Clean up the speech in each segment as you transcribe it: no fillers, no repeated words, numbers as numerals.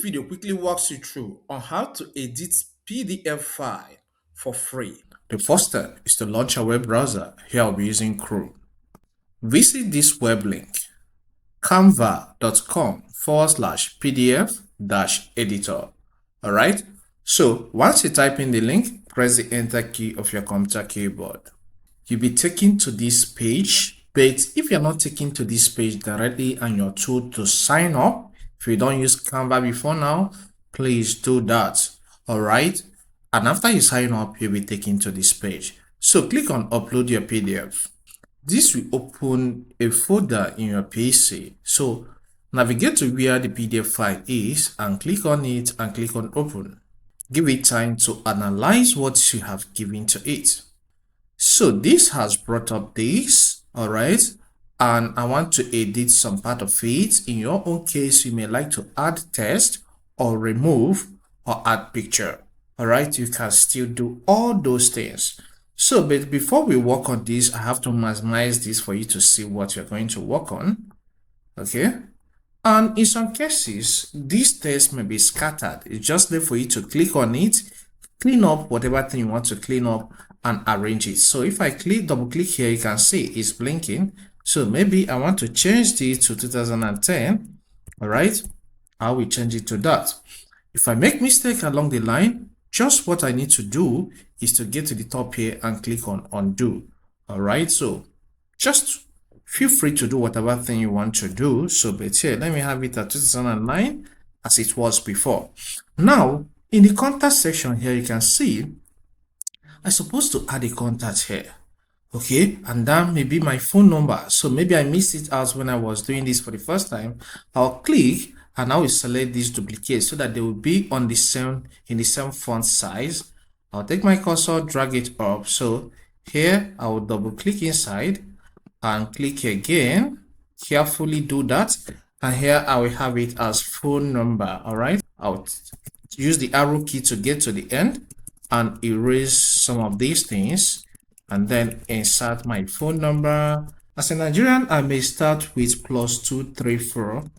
video quickly walks you through on how to edit PDF file for free. The first step is to launch a web browser. Here I'll be using Chrome. Visit this web link, canva.com/PDF-editor. Alright, so once you type in the link, press the enter key of your computer keyboard. You'll be taken to this page, but if you're not taken to this page directly and you're told to sign up, if you don't use Canva before now, please do that. Alright, and after you sign up, you'll be taken to this page. So click on upload your PDF. This will open a folder in your PC. So navigate to where the PDF file is and click on it and click on open. Give it time to analyze what you have given to it. So this has brought up this, alright, and I want to edit some part of it. In your own case, you may like to add text or remove or add picture. Alright, you can still do all those things. So, but before we work on this, I have to maximize this for you to see what you're going to work on. Okay. And in some cases, this text may be scattered. It's just there for you to click on it, clean up whatever thing you want to clean up, and arrange it. So if I double click here, you can see it's blinking. So maybe I want to change this to 2010. All right, I will change it to that. If I make mistake along the line, just what I need to do is to get to the top here and click on undo. All right, so just feel free to do whatever thing you want to do. So but here, let me have it at 2009 as it was before. Now in the contact section here, you can see I'm supposed to add a contact here. Okay, and that may be my phone number. So maybe I missed it out when I was doing this for the first time. I'll click and I will select this duplicate so that they will be on the same in the same font size. I'll take my cursor, drag it up. So here I will double click inside and click again. Carefully do that, and here I will have it as phone number. All right, I'll use the arrow key to get to the end and erase some of these things, and then insert my phone number. As a Nigerian, I may start with +234,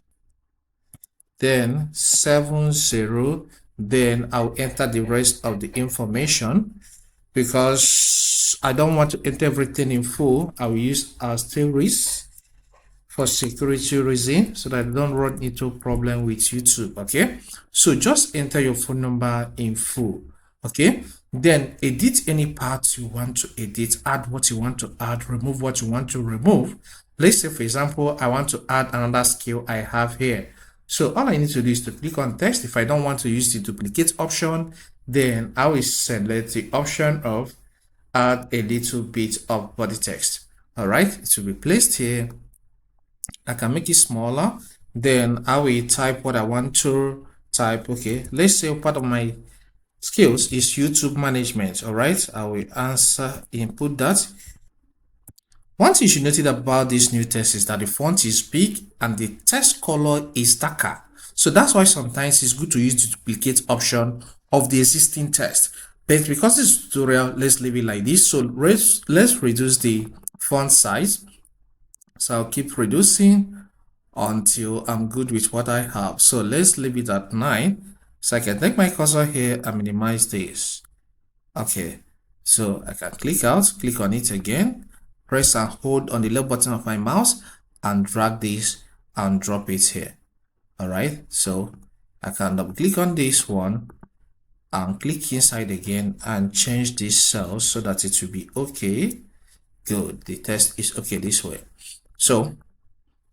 then 70, then I'll enter the rest of the information. Because I don't want to enter everything in full, I will use asterisk for security reason so that I don't run into problem with YouTube. Okay, so just enter your phone number in full. Okay, then edit any parts you want to edit, add what you want to add, remove what you want to remove. Let's say, for example, I want to add another skill I have here. So all I need to do is to click on text. If I don't want to use the duplicate option, then I will select the option of add a little bit of body text. All right, it will be placed here. I can make it smaller. Then I will type what I want to type. Okay, let's say part of my skills is YouTube management. All right, I will input that. One thing you should notice about this new text is that the font is big and the text color is darker. So that's why sometimes it's good to use the duplicate option of the existing text. But because this tutorial, let's leave it like this. So let's reduce the font size. So I'll keep reducing until I'm good with what I have. So let's leave it at 9. So I can take my cursor here and minimize this. Okay, so I can click on it again, press and hold on the left button of my mouse and drag this and drop it here. All right, so I can double click on this one and click inside again and change this cell so that it will be okay. Good, the text is okay this way. So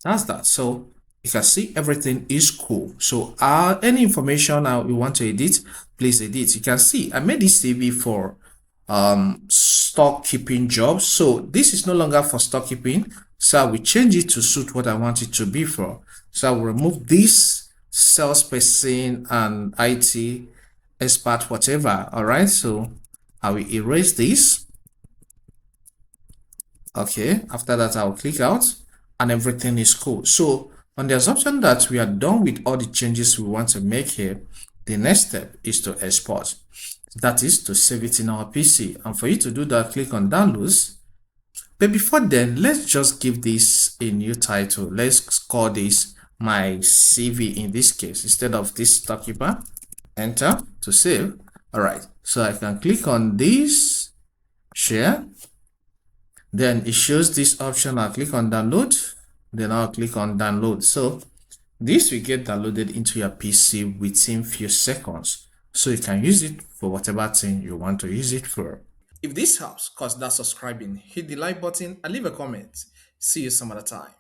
that's that. So you can see everything is cool. So any information you want to edit, please edit. You can see I made this CV for stock keeping jobs. So this is no longer for stock keeping, so I will change it to suit what I want it to be for. So I will remove this salesperson and IT expert, whatever. All right, so I will erase this. Okay, after that I'll click out and everything is cool. So on the assumption that we are done with all the changes we want to make here, the next step is to export. That is to save it in our PC. And for you to do that, click on downloads. But before then, let's just give this a new title. Let's call this my CV in this case instead of this document. Enter to save. All right, so I can click on this, share. Then it shows this option. I'll click on download. Then I'll click on download. So this will get downloaded into your PC within few seconds. So you can use it for whatever thing you want to use it for. If this helps, consider subscribing, hit the like button and leave a comment. See you some other time.